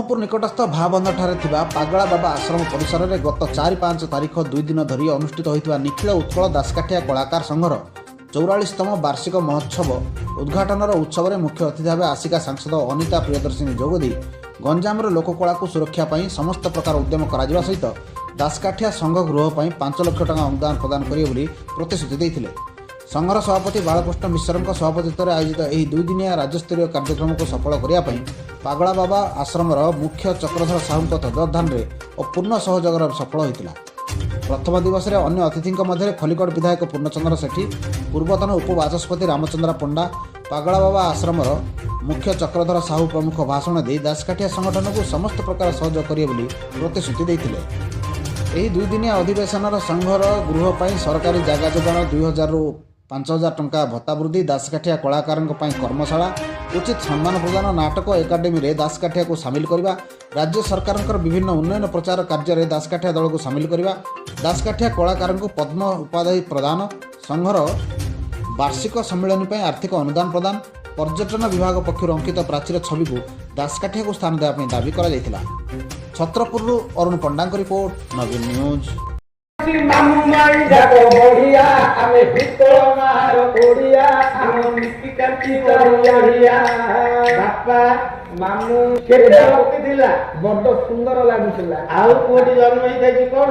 ବ୍ରହ୍ମପୁର ନିକଟସ୍ଥ ଭାବନ୍ଧଠାରେ ଥିବା ପାଗଳା ବାବା ଆଶ୍ରମ ପରିସରରେ ଗତ 4-5 ତାରିଖ 2 ଦିନ ଧରି ଅନୁଷ୍ଠିତ ହୋଇଥିବା ନିଖିଳ ଉତ୍କଳ ଦାସକାଠିଆ କଳାକାର ସଂଘର 44ତମ ବାର୍ଷିକ ମହୋତ୍ସବ ଉଦ୍ଘାଟନର ଉତ୍ସବରେ ମୁଖ୍ୟ ଅତିଥି ଭାବେ ଆସିକା ସାଂସଦ ଅନିତା ପ୍ରିୟଦର୍ଶିନୀ ଯୋଗଦେଇ ଗଞ୍ଜାମର ଲୋକକଳାକୁ ସୁରକ୍ଷା ପାଇଁ ସମସ୍ତ ପ୍ରକାର ଉଦ୍ୟମ କରାଯିବା ସହିତ ଦାସକାଠିଆ ସଂଘ ଗୃହ ପାଇଁ 5 ଲକ୍ଷ ଟଙ୍କା ଅନୁଦାନ ପ୍ରଦାନ କରିବେ ବୋଲି ପ୍ରତିଶ୍ରୁତି ଦେଇଥିଲେ। ସଂଘର ସଭାପତି ବାଳକୃଷ୍ଣ ମିଶ୍ରଙ୍କ ସଭାପତିତ୍ୱରେ ଆୟୋଜିତ ଏହି 2 ଦିନିଆ ରାଜ୍ୟସ୍ତରୀୟ କାର୍ଯ୍ୟକ୍ରମକୁ ସଫଳ କରିବା ପାଇଁ ପାଗଳା ବାବା ଆଶ୍ରମର ମୁଖ୍ୟ ଚକ୍ରଧର ସାହୁଙ୍କ ତତ୍ତ୍ୱାବଧାନରେ ଓ ପୂର୍ଣ୍ଣ ସହଯୋଗରେ ସଫଳ ହୋଇଥିଲା। ପ୍ରଥମ ଦିବସରେ ଅନ୍ୟ ଅତିଥିଙ୍କ ମଧ୍ୟରେ ଖଲିକୋଟ ବିଧାୟକ ପୂର୍ଣ୍ଣଚନ୍ଦ୍ର ସେଠୀ, ପୂର୍ବତନ ଉପବାଚସ୍ପତି ରାମଚନ୍ଦ୍ର ପଣ୍ଡା, ପାଗଳା ବାବା ଆଶ୍ରମର ମୁଖ୍ୟ ଚକ୍ରଧର ସାହୁ ପ୍ରମୁଖ ଭାଷଣ ଦେଇ ଦାସକାଠିଆ ସଂଗଠନକୁ ସମସ୍ତ ପ୍ରକାର ସହଯୋଗ କରିବେ ବୋଲି ପ୍ରତିଶ୍ରୁତି ଦେଇଥିଲେ। ଏହି 2 ଦିନିଆ ଅଧିବେଶନର ସଂଘର ଗୃହ ପାଇଁ ସରକାରୀ ଜାଗା ଯୋଗାଣ 2000ରୁ 5000 ଟଙ୍କା ଭତ୍ତା ବୃଦ୍ଧି, ଦାସକାଠିଆ କଳାକାରଙ୍କ ପାଇଁ କର୍ମଶାଳା, ଉଚିତ ସମ୍ମାନ ପ୍ରଦାନ, ନାଟକ ଏକାଡେମୀରେ ଦାସକାଠିଆକୁ ସାମିଲ କରିବା, ରାଜ୍ୟ ସରକାରଙ୍କର ବିଭିନ୍ନ ଉନ୍ନୟନ ପ୍ରଚାର କାର୍ଯ୍ୟରେ ଦାସକାଠିଆ ଦଳକୁ ସାମିଲ କରିବା, ଦାସକାଠିଆ କଳାକାରଙ୍କୁ ପଦ୍ମ ଉପାଧି ପ୍ରଦାନ, ସଂଘର ବାର୍ଷିକ ସମ୍ମିଳନୀ ପାଇଁ ଆର୍ଥିକ ଅନୁଦାନ ପ୍ରଦାନ, ପର୍ଯ୍ୟଟନ ବିଭାଗ ପକ୍ଷରୁ ଅଙ୍କିତ ପ୍ରାଚୀର ଛବିକୁ ଦାସକାଠିଆକୁ ସ୍ଥାନ ଦେବା ପାଇଁ ଦାବି କରାଯାଇଥିଲା। ଛତ୍ରପୁରରୁ ଅରୁଣ ପଣ୍ଡାଙ୍କ ରିପୋର୍ଟ, ନବୀନ ନ୍ୟୁଜ୍। ମାମୁ କେତେ ଥିଲା ବଡ ସୁନ୍ଦର ଲାଗୁଥିଲା। ଆଉ କୋଉଠି ଜନ୍ମ ହେଇଯାଇଛି କଣ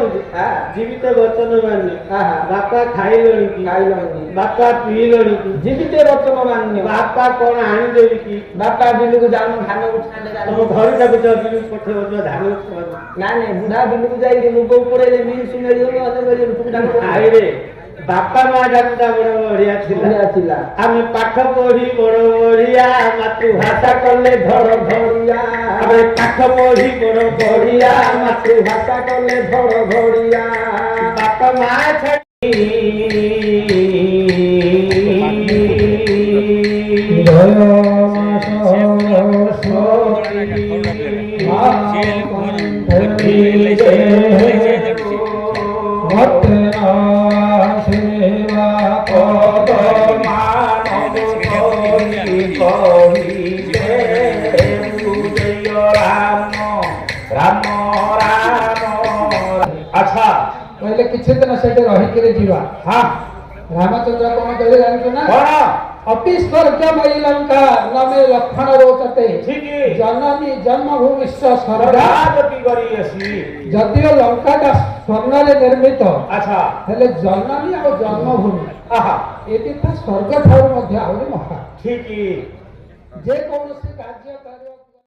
ଜୀବିତ ବଚନ ମାନ୍ୟ। ବାପା ଖାଇଲଣି କି? ଖାଇଲଣି। ବାପା ପିଇଲଣି କି? ଜୀବିତ ବଚନ ମାନ୍ୟ। ବାପା କଣ ଆଣିଦେବି କି? ବାପା ବିଲକୁ ଯାଉନ ଧାନ ଉଠାଇଲେ ତମ ଘରେ ଯାଉଛ ବିଲକୁ ପଠେଇବ ଧାନ ଉଠାଇବ। ନାଇଁ ବୁଢା ବିଲକୁ ଯାଇକି ମୁଗ ଉପରେ ମିଲ୍ସ ମିଳିବ ଆଇରେ ବାପା ମା ଡାକୁଟା ବଡ ବଢିଆ ଥିଲା। ଆମେ ପାଠ ପଢି ବଡ ବଢିଆ, ମାତୃଭାଷା କଲେ ଧର ଧରିଆ। ଆମେ ପାଠ ପଢି ବଡ ବଢିଆ, ମାତୃଭାଷା କଲେ ଧର ଧରିଆ। ବାପା ମା अच्छा पहले किसी दिन से रही जीवा। हाँ रामचंद्र कौन कहले जानते ना? अति स्वर्गमयी लंका नमे लक्षण रोचते। जननी जन्मभूमि जदिव लंका का स्वर्ण निर्मित। अच्छा हेले जननी और जन्मभूमि ये स्वर्ग ठार महा। ठीक जे कौन कार्य